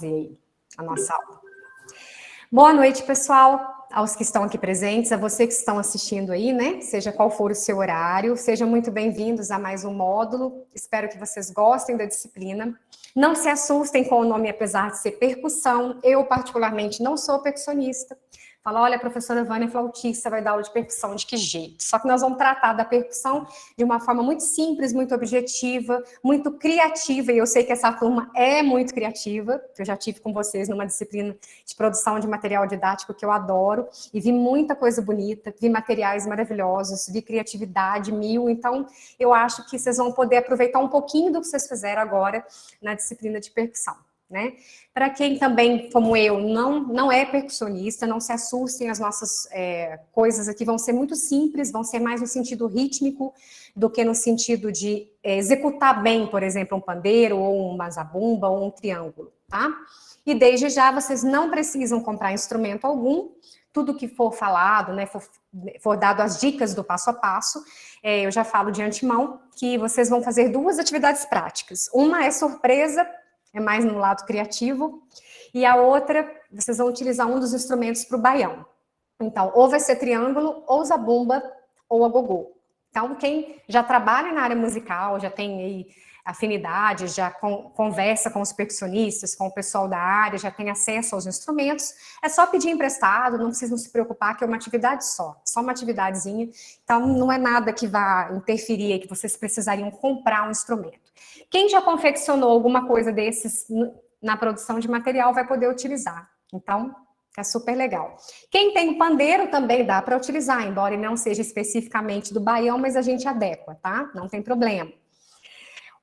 fazer aí a nossa aula. Boa noite, pessoal, aos que estão aqui presentes, a você que estão assistindo aí, né? Seja qual for o seu horário, sejam muito bem-vindos a mais um módulo. Espero que vocês gostem da disciplina. Não se assustem com o nome, apesar de ser percussão. Eu, particularmente, não sou percussionista. Fala, olha, a professora Vânia é flautista, vai dar aula de percussão, de que jeito? Só que nós vamos tratar da percussão de uma forma muito simples, muito objetiva, muito criativa, e eu sei que essa turma é muito criativa, eu já tive com vocês numa disciplina de produção de material didático que eu adoro, e vi muita coisa bonita, vi materiais maravilhosos, vi criatividade mil, então eu acho que vocês vão poder aproveitar um pouquinho do que vocês fizeram agora na disciplina de percussão. Né? Para quem também, como eu, não é percussionista, não se assustem, as nossas coisas aqui vão ser muito simples, vão ser mais no sentido rítmico do que no sentido de executar bem, por exemplo, um pandeiro, ou uma zabumba, ou um triângulo, tá? E desde já, vocês não precisam comprar instrumento algum, tudo que for falado, né, for dado as dicas do passo a passo, eu já falo de antemão que vocês vão fazer duas atividades práticas. Uma é surpresa, é mais no lado criativo, e a outra, vocês vão utilizar um dos instrumentos para o baião. Então, ou vai ser triângulo, ou zabumba, ou agogô. Então, quem já trabalha na área musical, já tem aí afinidade, já conversa com os percussionistas, com o pessoal da área, já tem acesso aos instrumentos, é só pedir emprestado, não precisam se preocupar, que é uma atividade só uma atividadezinha, então não é nada que vá interferir, que vocês precisariam comprar um instrumento. Quem já confeccionou alguma coisa desses na produção de material vai poder utilizar, então é super legal. Quem tem o pandeiro também dá para utilizar, embora ele não seja especificamente do baião, mas a gente adequa, tá? Não tem problema.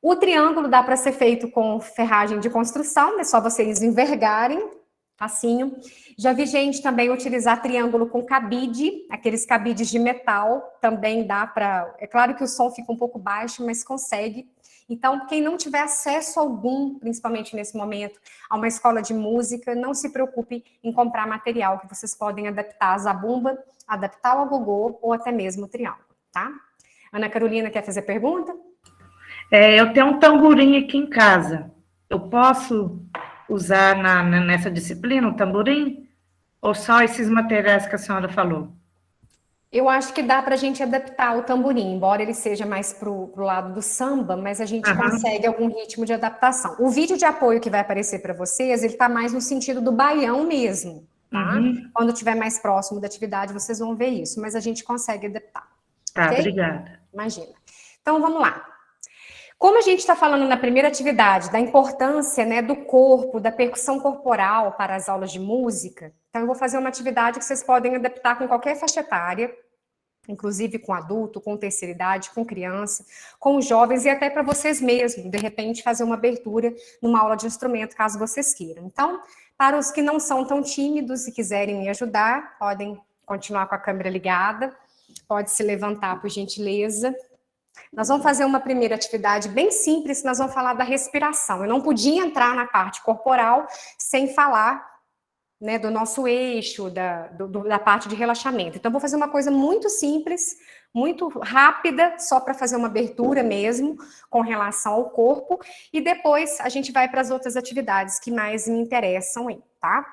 O triângulo dá para ser feito com ferragem de construção, é só vocês envergarem, facinho. Já vi gente também utilizar triângulo com cabide, aqueles cabides de metal, também dá para... É claro que o som fica um pouco baixo, mas consegue. Então, quem não tiver acesso algum, principalmente nesse momento, a uma escola de música, não se preocupe em comprar material, que vocês podem adaptar a zabumba, adaptar o agogô ou até mesmo o triângulo, tá? Ana Carolina quer fazer pergunta? Eu tenho um tamborim aqui em casa. Eu posso usar nessa disciplina o tamborim? Ou só esses materiais que a senhora falou? Eu acho que dá para a gente adaptar o tamborim, embora ele seja mais para o lado do samba, mas a gente consegue algum ritmo de adaptação. O vídeo de apoio que vai aparecer para vocês, ele está mais no sentido do baião mesmo, tá? Quando estiver mais próximo da atividade, vocês vão ver isso, mas a gente consegue adaptar. Tá, okay? Obrigada. Imagina. Então, vamos lá. Como a gente está falando na primeira atividade da importância, né, do corpo, da percussão corporal para as aulas de música, então eu vou fazer uma atividade que vocês podem adaptar com qualquer faixa etária, inclusive com adulto, com terceira idade, com criança, com jovens e até para vocês mesmos, de repente fazer uma abertura numa aula de instrumento, caso vocês queiram. Então, para os que não são tão tímidos e quiserem me ajudar, podem continuar com a câmera ligada, pode se levantar, por gentileza. Nós vamos fazer uma primeira atividade bem simples, nós vamos falar da respiração. Eu não podia entrar na parte corporal sem falar, né, do nosso eixo, da parte de relaxamento. Então, eu vou fazer uma coisa muito simples, muito rápida, só para fazer uma abertura mesmo, com relação ao corpo, e depois a gente vai para as outras atividades que mais me interessam aí, tá?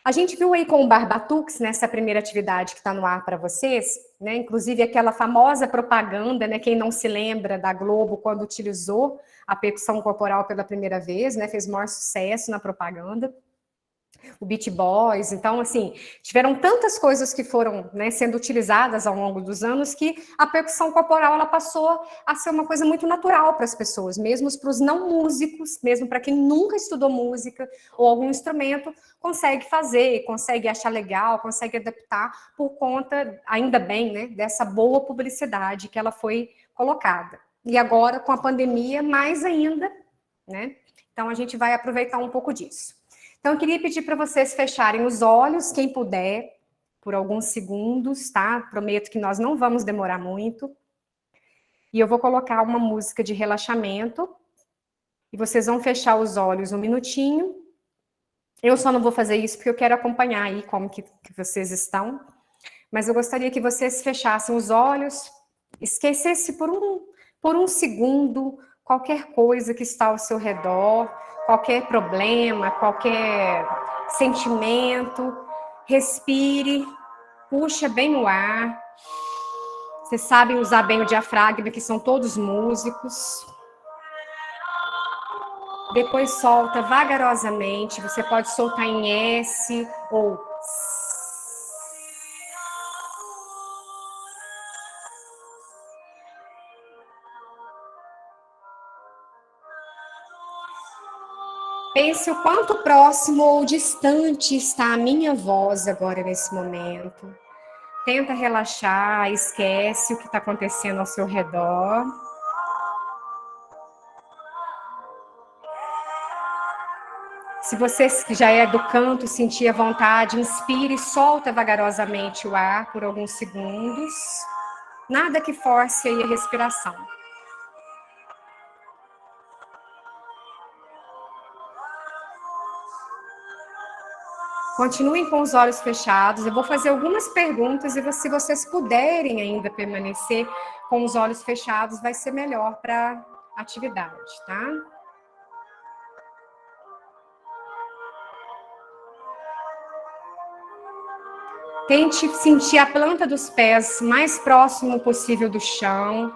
A gente viu aí com o Barbatux, nessa primeira atividade que está no ar para vocês, né? Inclusive aquela famosa propaganda, né? Quem não se lembra da Globo quando utilizou a percussão corporal pela primeira vez, né? Fez maior sucesso na propaganda. O Beach Boys, então, assim, tiveram tantas coisas que foram, né, sendo utilizadas ao longo dos anos que a percussão corporal, ela passou a ser uma coisa muito natural para as pessoas, mesmo para os não músicos, mesmo para quem nunca estudou música ou algum instrumento, consegue fazer, consegue achar legal, consegue adaptar por conta, ainda bem, né, dessa boa publicidade que ela foi colocada. E agora, com a pandemia, mais ainda, né, então a gente vai aproveitar um pouco disso. Então, eu queria pedir para vocês fecharem os olhos, quem puder, por alguns segundos, tá? Prometo que nós não vamos demorar muito. E eu vou colocar uma música de relaxamento. E vocês vão fechar os olhos um minutinho. Eu só não vou fazer isso porque eu quero acompanhar aí como que vocês estão. Mas eu gostaria que vocês fechassem os olhos, esquecesse por um segundo qualquer coisa que está ao seu redor, qualquer problema, qualquer sentimento. Respire, puxa bem o ar. Vocês sabem usar bem o diafragma, que são todos músicos. Depois solta vagarosamente. Você pode soltar em S ou S. Pense o quanto próximo ou distante está a minha voz agora nesse momento. Tenta relaxar, esquece o que está acontecendo ao seu redor. Se você já é do canto, sentir a vontade, inspire e solta vagarosamente o ar por alguns segundos. Nada que force aí a respiração. Continuem com os olhos fechados. Eu vou fazer algumas perguntas e se vocês puderem ainda permanecer com os olhos fechados, vai ser melhor para a atividade, tá? Tente sentir a planta dos pés mais próximo possível do chão,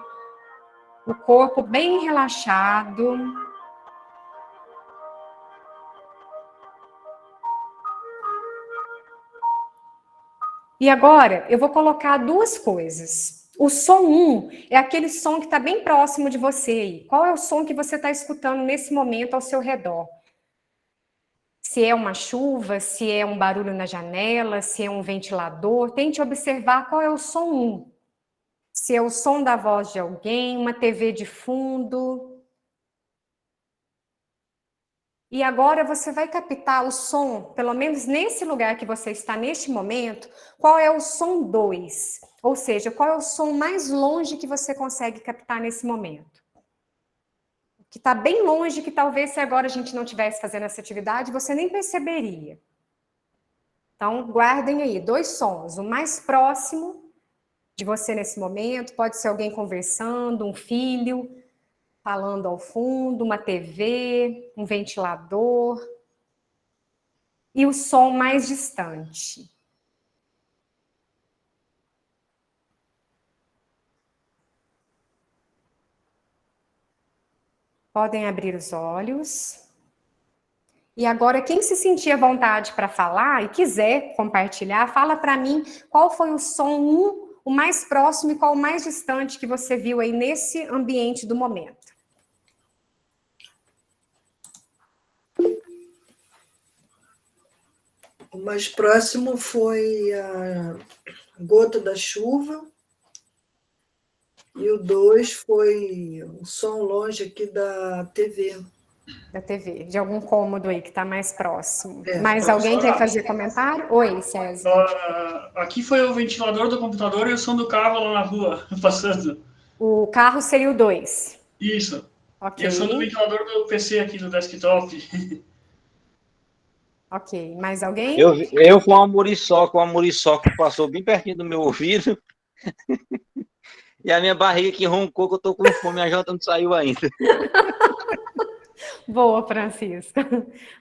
o corpo bem relaxado. E agora, eu vou colocar duas coisas. O som 1 é aquele som que está bem próximo de você. Qual é o som que você está escutando nesse momento ao seu redor? Se é uma chuva, se é um barulho na janela, se é um ventilador. Tente observar qual é o som 1. Se é o som da voz de alguém, uma TV de fundo. E agora você vai captar o som, pelo menos nesse lugar que você está neste momento, qual é o som 2? Ou seja, qual é o som mais longe que você consegue captar nesse momento? Que está bem longe, que talvez se agora a gente não estivesse fazendo essa atividade, você nem perceberia. Então, guardem aí 2 sons. O mais próximo de você nesse momento, pode ser alguém conversando, um filho falando ao fundo, uma TV, um ventilador. E o som mais distante. Podem abrir os olhos. E agora, quem se sentir à vontade para falar e quiser compartilhar, fala para mim qual foi o som 1, o mais próximo e qual o mais distante que você viu aí nesse ambiente do momento. O mais próximo foi a gota da chuva. E o 2 foi o som longe aqui da TV. Da TV, de algum cômodo aí que está mais próximo. É. Mais alguém quer fazer comentário? Oi, César. Aqui foi o ventilador do computador e o som do carro lá na rua, passando. O carro seria o 2. Isso. Ok. E o som do ventilador do PC aqui, do desktop. Ok, mais alguém? Eu com uma muriçoca que passou bem pertinho do meu ouvido. E a minha barriga que roncou, que eu tô com fome, a janta não saiu ainda. Boa, Francisca.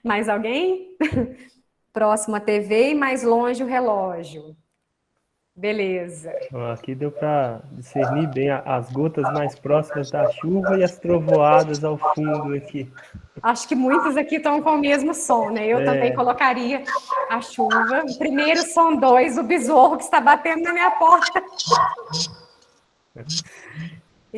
Mais alguém? Próximo a TV e mais longe o relógio. Beleza. Aqui deu para discernir bem as gotas mais próximas da chuva e as trovoadas ao fundo aqui. Acho que muitos aqui estão com o mesmo som, né? Eu também colocaria a chuva. Primeiro som 2, o besouro que está batendo na minha porta.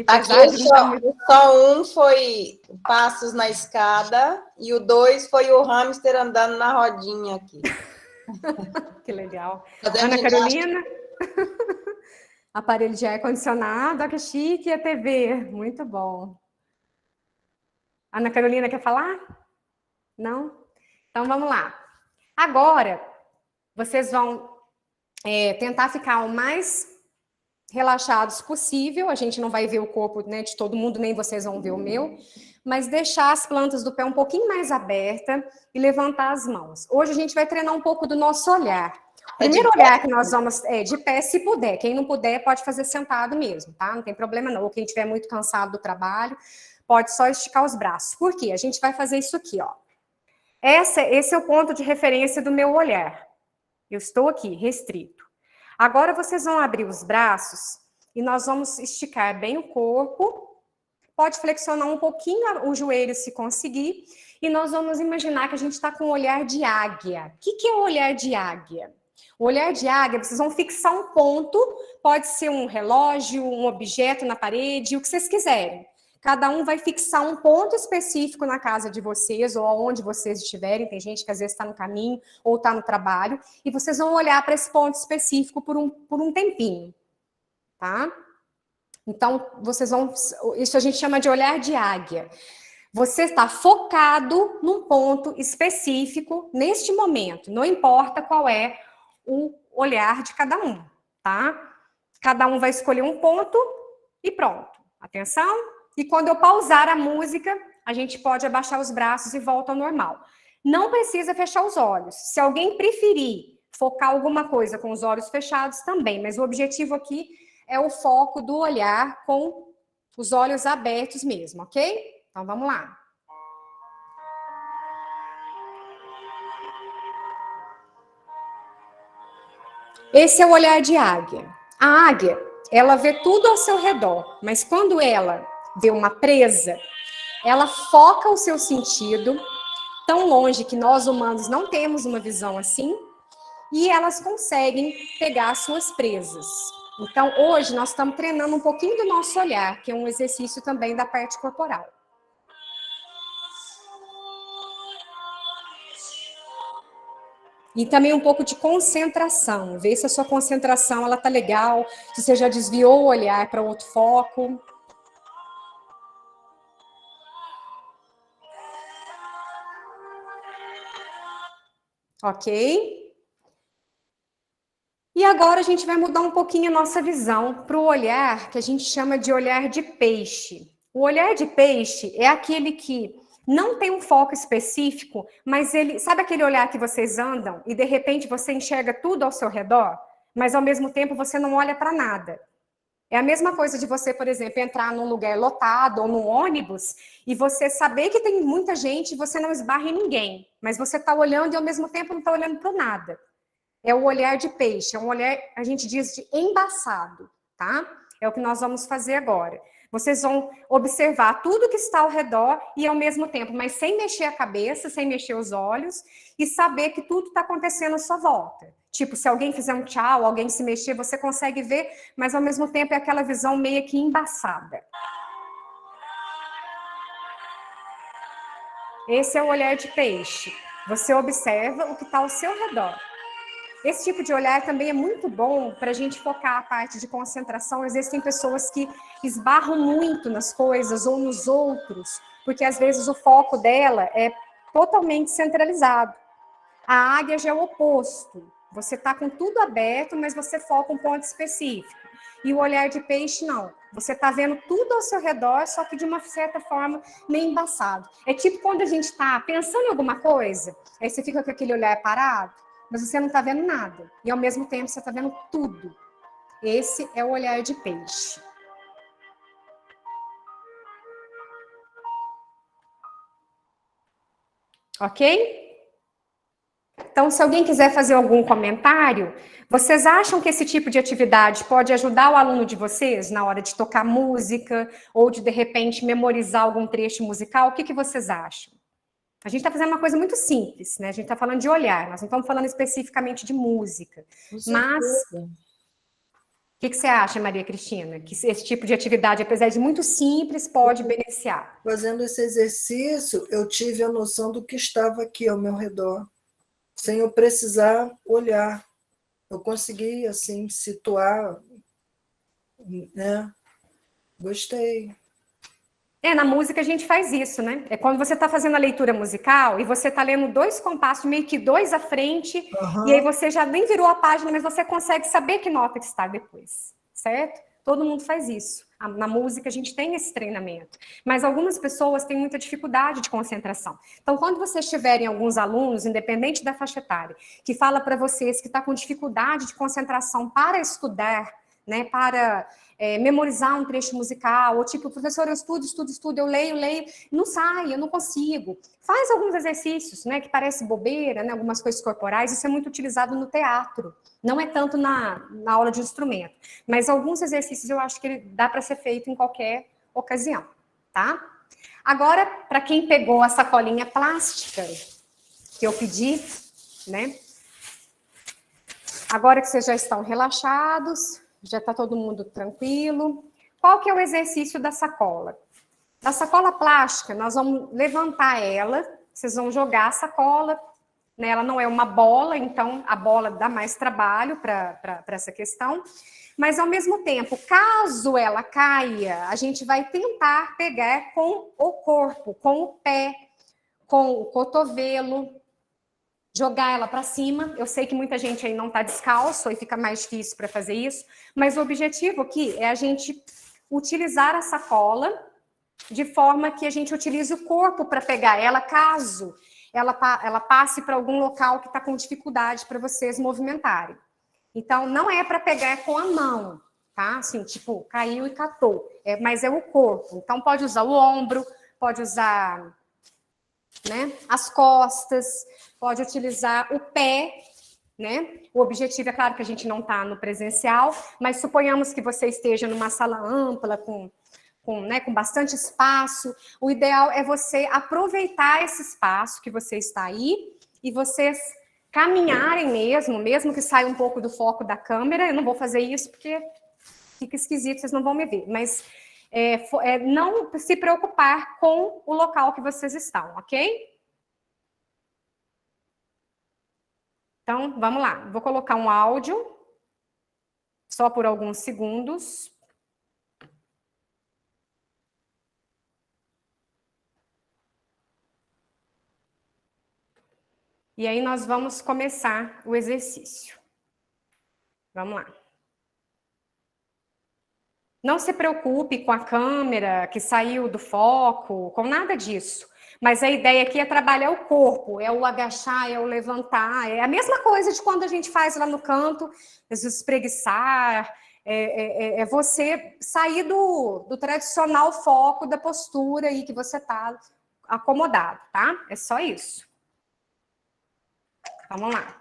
Aqui o som 1 foi passos na escada e o 2 foi o hamster andando na rodinha aqui. Que legal. Ana Carolina? Aparelho de ar-condicionado, olha que chique, e a TV. Muito bom. Ana Carolina quer falar? Não? Então vamos lá. Agora, vocês vão tentar ficar o mais relaxados possível. A gente não vai ver o corpo, né, de todo mundo, nem vocês vão ver o meu, mas deixar as plantas do pé um pouquinho mais aberta e levantar as mãos. Hoje a gente vai treinar um pouco do nosso olhar. O primeiro olhar que nós vamos de pé, se puder. Quem não puder, pode fazer sentado mesmo, tá? Não tem problema não. Ou quem estiver muito cansado do trabalho, pode só esticar os braços. Por quê? A gente vai fazer isso aqui, ó. Esse é o ponto de referência do meu olhar. Eu estou aqui, restrito. Agora vocês vão abrir os braços e nós vamos esticar bem o corpo. Pode flexionar um pouquinho o joelho se conseguir. E nós vamos imaginar que a gente está com um olhar de águia. O que é o olhar de águia? O olhar de águia, vocês vão fixar um ponto, pode ser um relógio, um objeto na parede, o que vocês quiserem. Cada um vai fixar um ponto específico na casa de vocês, ou onde vocês estiverem. Tem gente que às vezes está no caminho, ou está no trabalho. E vocês vão olhar para esse ponto específico por um tempinho. Tá? Então, vocês vão... Isso a gente chama de olhar de águia. Você está focado num ponto específico neste momento. Não importa qual é o olhar de cada um, tá? Cada um vai escolher um ponto e pronto. Atenção. E quando eu pausar a música, a gente pode abaixar os braços e volta ao normal. Não precisa fechar os olhos. Se alguém preferir focar alguma coisa com os olhos fechados, também. Mas o objetivo aqui é o foco do olhar com os olhos abertos mesmo, ok? Então, vamos lá. Esse é o olhar de águia. A águia, ela vê tudo ao seu redor, mas quando ela vê uma presa, ela foca o seu sentido tão longe que nós humanos não temos uma visão assim, e elas conseguem pegar as suas presas. Então, hoje nós estamos treinando um pouquinho do nosso olhar, que é um exercício também da parte corporal. E também um pouco de concentração. Ver se a sua concentração ela tá legal, se você já desviou o olhar para outro foco. Ok? E agora a gente vai mudar um pouquinho a nossa visão para o olhar que a gente chama de olhar de peixe. O olhar de peixe é aquele que não tem um foco específico, mas ele... Sabe aquele olhar que vocês andam e de repente você enxerga tudo ao seu redor, mas ao mesmo tempo você não olha para nada? É a mesma coisa de você, por exemplo, entrar num lugar lotado ou num ônibus e você saber que tem muita gente e você não esbarra em ninguém, mas você está olhando e ao mesmo tempo não está olhando para nada. É o olhar de peixe, é um olhar, a gente diz, de embaçado, tá? É o que nós vamos fazer agora. Vocês vão observar tudo que está ao redor e ao mesmo tempo, mas sem mexer a cabeça, sem mexer os olhos e saber que tudo está acontecendo à sua volta. Tipo, se alguém fizer um tchau, alguém se mexer, você consegue ver, mas ao mesmo tempo é aquela visão meio que embaçada. Esse é o olhar de peixe. Você observa o que está ao seu redor. Esse tipo de olhar também é muito bom para a gente focar a parte de concentração. Às vezes tem pessoas que esbarram muito nas coisas ou nos outros, porque às vezes o foco dela é totalmente centralizado. A águia já é o oposto. Você está com tudo aberto, mas você foca um ponto específico. E o olhar de peixe, não. Você está vendo tudo ao seu redor, só que de uma certa forma meio embaçado. É tipo quando a gente está pensando em alguma coisa, aí você fica com aquele olhar parado, mas você não está vendo nada. E ao mesmo tempo você está vendo tudo. Esse é o olhar de peixe. Ok? Então, se alguém quiser fazer algum comentário, vocês acham que esse tipo de atividade pode ajudar o aluno de vocês na hora de tocar música ou de repente, memorizar algum trecho musical? O que vocês acham? A gente está fazendo uma coisa muito simples, né? A gente está falando de olhar, nós não estamos falando especificamente de música. Mas, o que você acha, Maria Cristina? Que esse tipo de atividade, apesar de muito simples, pode beneficiar? Fazendo esse exercício, eu tive a noção do que estava aqui ao meu redor, sem eu precisar olhar. Eu consegui, assim, situar, né? Gostei. Na música a gente faz isso, né? É quando você está fazendo a leitura musical e você está lendo 2 compassos, meio que 2 à frente, e aí você já nem virou a página, mas você consegue saber que nota que está depois, certo? Todo mundo faz isso. Na música a gente tem esse treinamento. Mas algumas pessoas têm muita dificuldade de concentração. Então, quando vocês tiverem alguns alunos, independente da faixa etária, que fala para vocês que está com dificuldade de concentração para estudar, né, para memorizar um trecho musical, ou tipo, professor, eu estudo, eu leio, não sai, eu não consigo. Faz alguns exercícios, né, que parece bobeira, né, algumas coisas corporais, isso é muito utilizado no teatro, não é tanto na aula de instrumento, mas alguns exercícios eu acho que dá para ser feito em qualquer ocasião, tá? Agora, para quem pegou a sacolinha plástica que eu pedi, né, agora que vocês já estão relaxados, já está todo mundo tranquilo, qual que é o exercício da sacola? Da sacola plástica, nós vamos levantar ela, vocês vão jogar a sacola, né? Ela não é uma bola, então a bola dá mais trabalho para essa questão, mas ao mesmo tempo, caso ela caia, a gente vai tentar pegar com o corpo, com o pé, com o cotovelo, jogar ela para cima. Eu sei que muita gente aí não está descalço e fica mais difícil para fazer isso, mas o objetivo aqui é a gente utilizar a sacola de forma que a gente utilize o corpo para pegar ela, caso ela passe para algum local que está com dificuldade para vocês movimentarem. Então, não é para pegar com a mão, tá? Assim, tipo, caiu e catou, mas é o corpo. Então, pode usar o ombro, pode usar, né, as costas, pode utilizar o pé, né? O objetivo é claro que a gente não está no presencial, mas suponhamos que você esteja numa sala ampla, com bastante espaço. O ideal é você aproveitar esse espaço que você está aí e vocês caminharem mesmo que saia um pouco do foco da câmera. Eu não vou fazer isso porque fica esquisito, vocês não vão me ver, mas não se preocupar com o local que vocês estão, ok? Então, vamos lá. Vou colocar um áudio, só por alguns segundos. E aí nós vamos começar o exercício. Vamos lá. Não se preocupe com a câmera que saiu do foco, com nada disso. Mas a ideia aqui é trabalhar o corpo, é o agachar, é o levantar, é a mesma coisa de quando a gente faz lá no canto, espreguiçar, é você sair do tradicional foco da postura aí que você está acomodado, tá? É só isso. Vamos lá.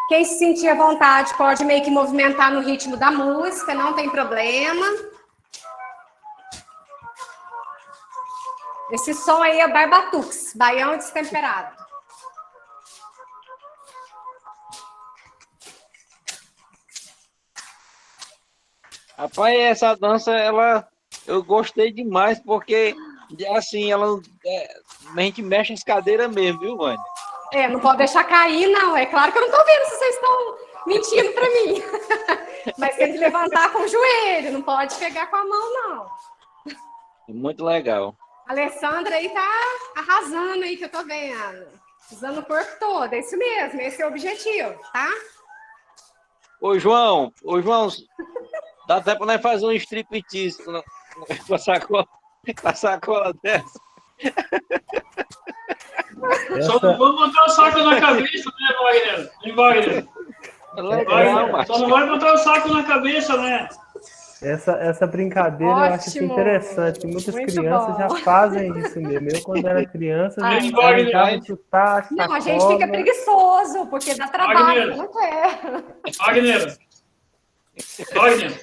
Quem se sentir à vontade pode meio que movimentar no ritmo da música, não tem problema. Esse som aí é Barbatux, baião destemperado. Rapaz, essa dança, eu gostei demais, porque, assim, a gente mexe as cadeiras mesmo, viu, Vânia? Não pode deixar cair, não. É claro que eu não estou vendo se vocês estão mentindo para mim. Mas tem que levantar com o joelho, não pode pegar com a mão, não. Muito legal. A Alessandra aí tá arrasando aí, que eu tô vendo. Usando o corpo todo, é isso mesmo, esse é o objetivo, tá? Ô, João, dá até para nós fazer um striptease com a sacola dessa. Só não vamos botar o saco na cabeça, né, Wagner? Só não vai botar o saco na cabeça, né? Essa brincadeira eu acho assim interessante. Muitas crianças já fazem isso mesmo. Eu, quando era criança, já chutar, não, a gente fica preguiçoso, porque dá trabalho, não quer. Wagner.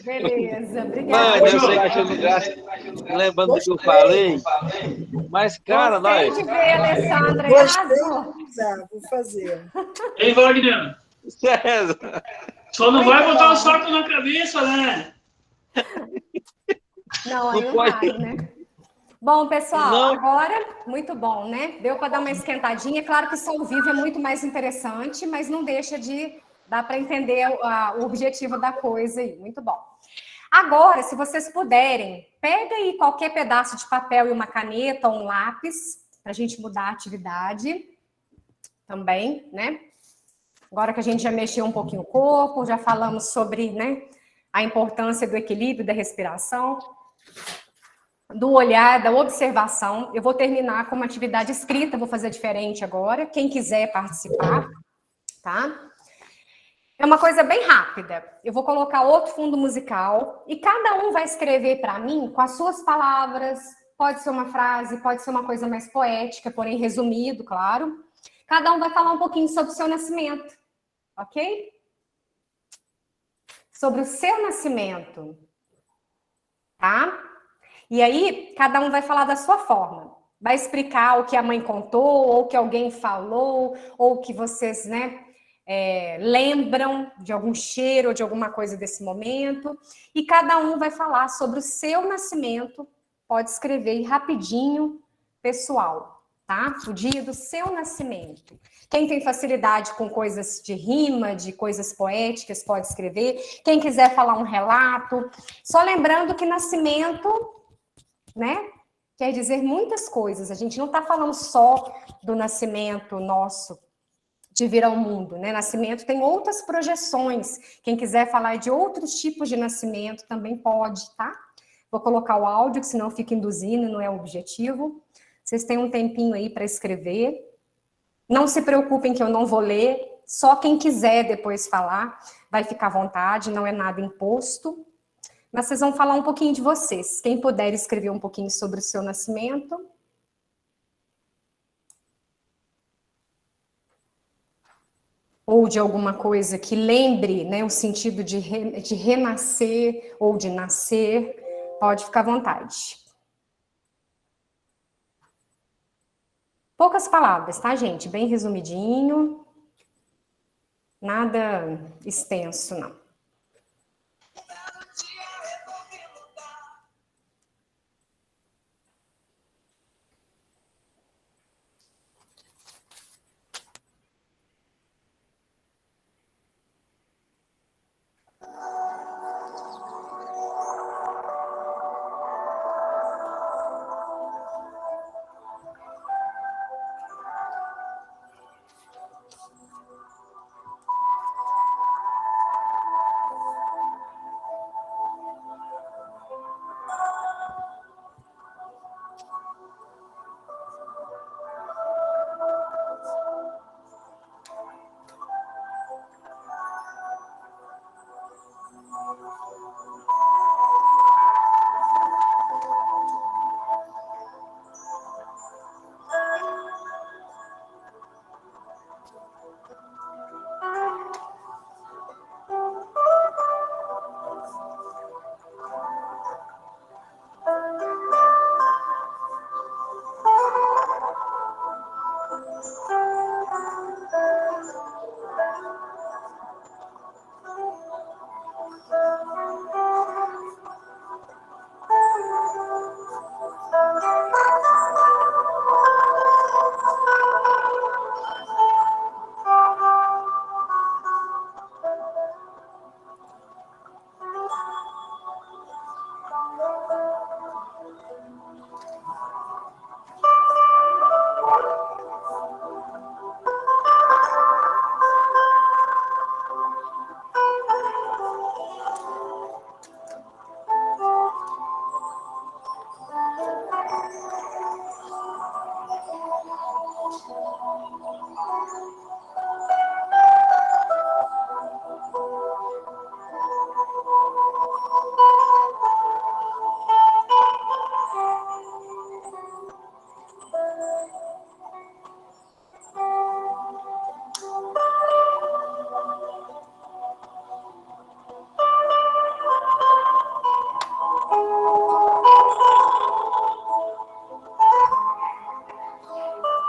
Beleza, obrigada. Mano, eu sei que achando graça, lembrando do que eu falei, mas, cara, Gostei nós... de ver, Alessandra, Gostei de usar, vou fazer. Ei, Wagner, César. Só não vai botar o saco na cabeça, né? Não, aí não vai, né? Bom, pessoal, Não. agora, muito bom, né? Deu para dar uma esquentadinha. Claro que isso ao vivo é muito mais interessante, mas não deixa de dar para entender o objetivo da coisa aí. Muito bom. Agora, se vocês puderem, pega aí qualquer pedaço de papel e uma caneta ou um lápis, para a gente mudar a atividade também, né? Agora que a gente já mexeu um pouquinho o corpo, já falamos sobre, né, a importância do equilíbrio, da respiração, do olhar, da observação. Eu vou terminar com uma atividade escrita, vou fazer diferente agora. Quem quiser participar, tá? É uma coisa bem rápida. Eu vou colocar outro fundo musical e cada um vai escrever para mim com as suas palavras. Pode ser uma frase, pode ser uma coisa mais poética, porém resumido, claro. Cada um vai falar um pouquinho sobre o seu nascimento, ok? Sobre o seu nascimento, tá? E aí, cada um vai falar da sua forma. Vai explicar o que a mãe contou, ou o que alguém falou, ou o que vocês, né, lembram de algum cheiro ou de alguma coisa desse momento. E cada um vai falar sobre o seu nascimento. Pode escrever aí rapidinho, pessoal, tá? O dia do seu nascimento. Quem tem facilidade com coisas de rima, de coisas poéticas, pode escrever. Quem quiser falar um relato. Só lembrando que nascimento, né, quer dizer muitas coisas. A gente não está falando só do nascimento nosso, de vir ao mundo, né? Nascimento tem outras projeções. Quem quiser falar de outros tipos de nascimento também pode, tá? Vou colocar o áudio, que senão eu fico induzindo, não é o objetivo. Vocês têm um tempinho aí para escrever. Não se preocupem que eu não vou ler. Só quem quiser depois falar vai ficar à vontade, não é nada imposto. Mas vocês vão falar um pouquinho de vocês. Quem puder escrever um pouquinho sobre o seu nascimento. Ou de alguma coisa que lembre, né, o sentido de renascer ou de nascer, pode ficar à vontade. Poucas palavras, tá, gente? Bem resumidinho. Nada extenso, não.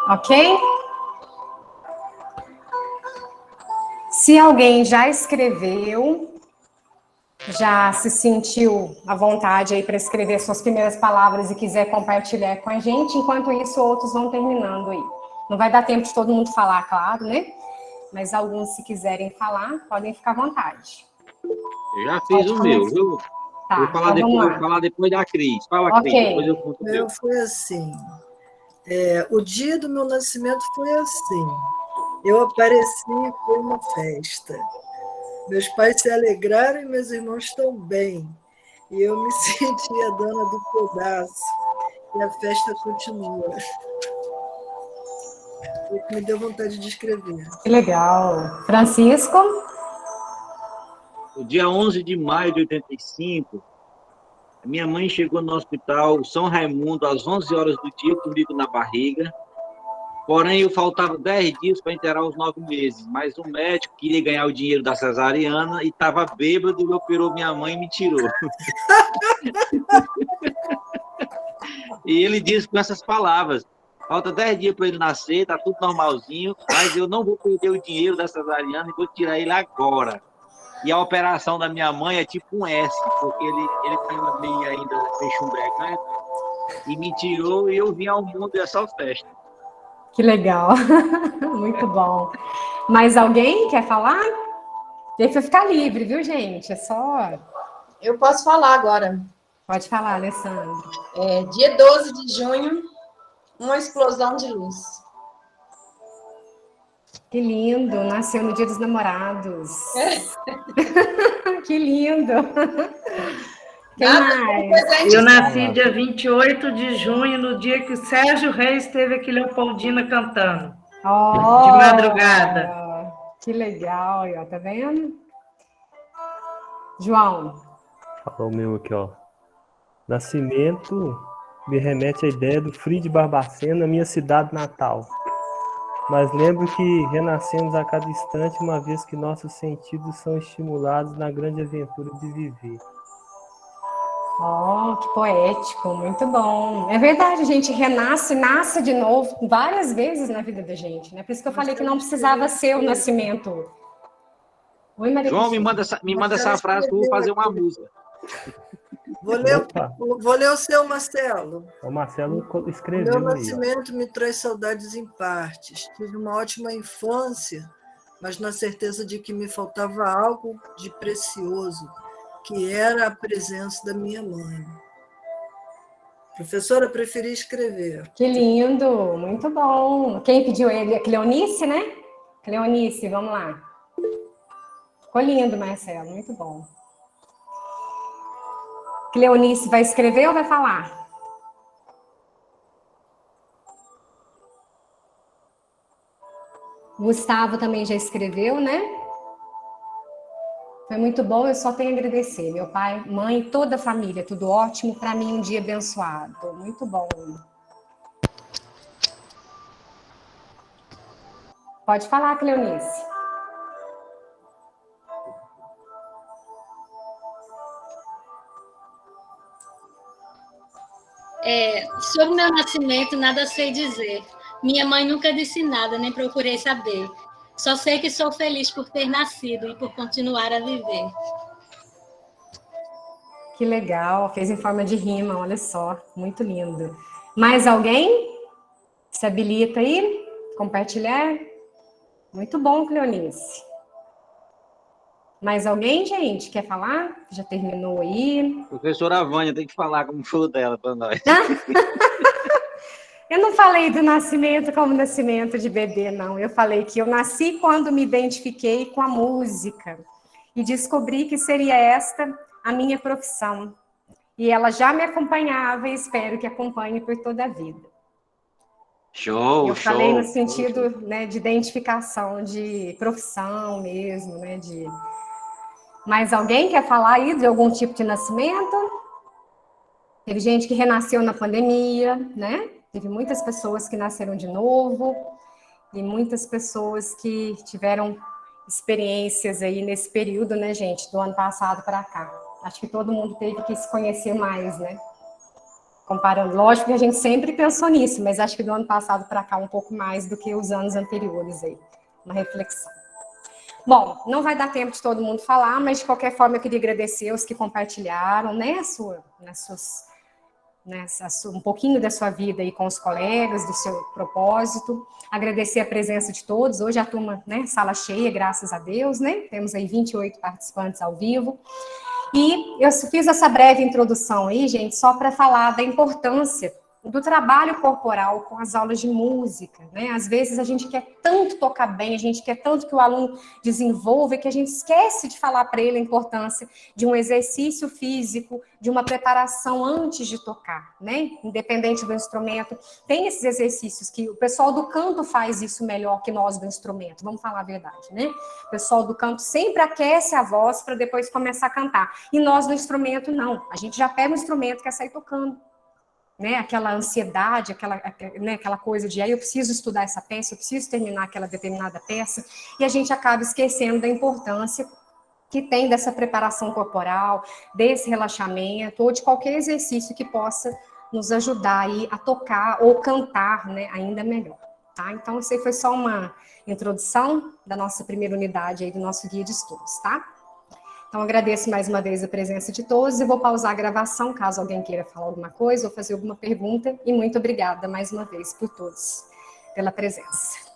Ok? Se alguém já escreveu, já se sentiu à vontade aí para escrever suas primeiras palavras e quiser compartilhar com a gente, enquanto isso, outros vão terminando aí. Não vai dar tempo de todo mundo falar, claro, né? Mas alguns, se quiserem falar, podem ficar à vontade. Eu já fiz o meu, viu? Tá, vou falar depois da Cris. Fala, Cris, depois eu conto o meu. Foi assim. O dia do meu nascimento foi assim. Eu apareci e foi uma festa. Meus pais se alegraram e meus irmãos estão bem. E eu me senti a dona do pedaço. E a festa continua. Me deu vontade de escrever. Que legal. Francisco? O dia 11 de maio de 85, a minha mãe chegou no hospital São Raimundo às 11 horas do dia, comigo na barriga. Porém, eu faltava 10 dias para inteirar os 9 meses. Mas o médico queria ganhar o dinheiro da cesariana e estava bêbado e operou minha mãe e me tirou. E ele disse com essas palavras: falta 10 dias para ele nascer, tá tudo normalzinho, mas eu não vou perder o dinheiro da cesariana e vou tirar ele agora. E a operação da minha mãe é tipo um S, porque ele estava meio ainda chumbrecado, e me tirou e eu vim ao mundo e é só festa. Que legal. Muito bom. Mais alguém quer falar? Deixa eu ficar livre, viu, gente? É só... Eu posso falar agora. Pode falar, Alessandro. Dia 12 de junho, uma explosão de luz. Que lindo, nasceu no Dia dos Namorados. Que lindo. Quem mais? Eu nasci dia 28 de junho, no dia que o Sérgio Reis teve aqui Leopoldina cantando. De madrugada. Que legal, ó, tá vendo? João. Falou o meu aqui, ó. Nascimento me remete à ideia do Frei de Barbacena, minha cidade natal. Mas lembro que renascemos a cada instante, uma vez que nossos sentidos são estimulados na grande aventura de viver. Oh, que poético, muito bom. É verdade, a gente renasce, nasce de novo várias vezes na vida da gente, né? Por isso que eu falei que não precisava ser o nascimento. Oi, Maria João, me manda essa frase que eu vou fazer uma música. Vou ler o seu, Marcelo. O Marcelo escreveu. Meu nascimento me traz saudades em partes. Tive uma ótima infância, mas na certeza de que me faltava algo de precioso, que era a presença da minha mãe. Professora, preferi escrever. Que lindo, muito bom. Quem pediu ele? Cleonice, né? Cleonice, vamos lá. Ficou lindo, Marcelo, muito bom. Cleonice vai escrever ou vai falar? Gustavo também já escreveu, né? Foi muito bom, eu só tenho a agradecer. Meu pai, mãe, toda a família, tudo ótimo. Para mim, um dia abençoado. Muito bom. Pode falar, Cleonice. Sobre meu nascimento, nada sei dizer. Minha mãe nunca disse nada, nem procurei saber. Só sei que sou feliz por ter nascido e por continuar a viver. Que legal, fez em forma de rima, olha só, muito lindo. Mais alguém? Se habilita aí? Compartilhar? Muito bom, Cleonice. Mais alguém, gente? Quer falar? Já terminou aí? Professora Vânia, tem que falar como foi o dela para nós. Eu não falei do nascimento como nascimento de bebê, não. Eu falei que eu nasci quando me identifiquei com a música e descobri que seria esta a minha profissão. E ela já me acompanhava e espero que acompanhe por toda a vida. Show, eu falei no sentido, né, de identificação, de profissão mesmo, né, de... Mais alguém quer falar aí de algum tipo de nascimento? Teve gente que renasceu na pandemia, né? Teve muitas pessoas que nasceram de novo e muitas pessoas que tiveram experiências aí nesse período, né, gente, do ano passado para cá. Acho que todo mundo teve que se conhecer mais, né? Comparando, lógico que a gente sempre pensou nisso, mas acho que do ano passado para cá um pouco mais do que os anos anteriores aí. Uma reflexão. Bom, não vai dar tempo de todo mundo falar, mas de qualquer forma eu queria agradecer os que compartilharam, né, um pouquinho da sua vida aí com os colegas, do seu propósito. Agradecer a presença de todos. Hoje a turma, né, sala cheia, graças a Deus, né? Temos aí 28 participantes ao vivo. E eu fiz essa breve introdução aí, gente, só para falar da importância do trabalho corporal com as aulas de música, né? Às vezes a gente quer tanto tocar bem, a gente quer tanto que o aluno desenvolva, que a gente esquece de falar para ele a importância de um exercício físico, de uma preparação antes de tocar, né? Independente do instrumento, tem esses exercícios que o pessoal do canto faz isso melhor que nós do instrumento, vamos falar a verdade, né? O pessoal do canto sempre aquece a voz para depois começar a cantar, e nós do instrumento não, a gente já pega o instrumento e quer sair tocando. Né, aquela ansiedade, aquela coisa de aí eu preciso estudar essa peça, eu preciso terminar aquela determinada peça, e a gente acaba esquecendo da importância que tem dessa preparação corporal, desse relaxamento, ou de qualquer exercício que possa nos ajudar aí a tocar ou cantar, né, ainda melhor. Tá? Então, isso aí foi só uma introdução da nossa primeira unidade aí do nosso guia de estudos, tá? Então, agradeço mais uma vez a presença de todos e vou pausar a gravação, caso alguém queira falar alguma coisa ou fazer alguma pergunta. E muito obrigada mais uma vez por todos, pela presença.